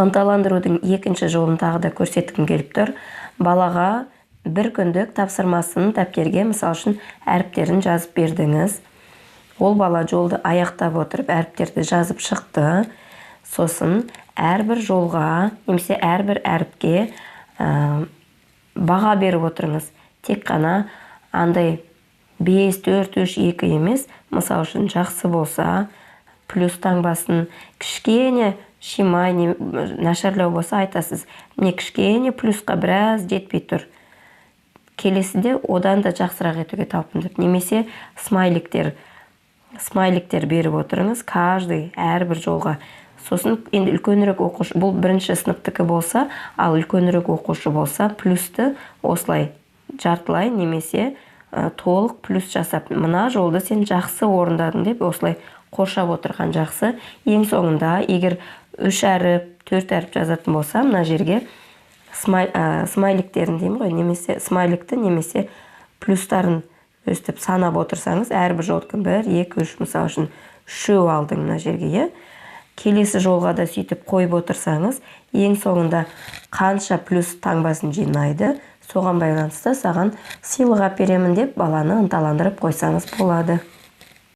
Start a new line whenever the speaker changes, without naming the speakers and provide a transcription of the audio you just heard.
Ынталандырудың екінші жолын тағы да көрсеткім келіп тұр. Балаға бір күндік тапсырмасын дәптерге мысал үшін әріптерін жазып бердіңіз. Ол бала жолды аяқтап отырып әріптерді жазып шықты. Сосын әрбір жолға немесе әрбір әріпке баға беріп отырыңыз. Тек қана андай 5, 4, 3, 2 емес, мысал үшін жақсы болса, плюс таңбасын кішкене шимай, нашарлау болса айтасыз. Не кішкене плюсқа біраз жетпей тұр. Келесіде одан да жақсырақ етуге талпынып. Немесе смайликтер беріп отырыңыз. Каждый әрбір жолға. Сосын енді үлкенірек оқушы, бұл бірінші сыныптікі болса, ал үлкенірек оқушы болса, плюсті осылай жартылай немесе толық плюс жасап, мына жолды сен жақсы орындадың деп осылай қоршап отырған жақсы. Ең соңында, егер 3 әріп, 4 әріп жазатын болса, мына жерге смайликтерін деймін ғой, немесе смайликті немесе плюстарын өстіп санап отырсаңыз, әрбір жолдың 1, 2, 3, мысал үшін 3 алдың мына жерге. Келесі жолға да сөйтіп қойып отырсаңыз, ең соңында қанша плюс таңбасын жинайды, соған байланысты саған сыйлық әперемін деп баланы ынталандырып қойсаңыз болады.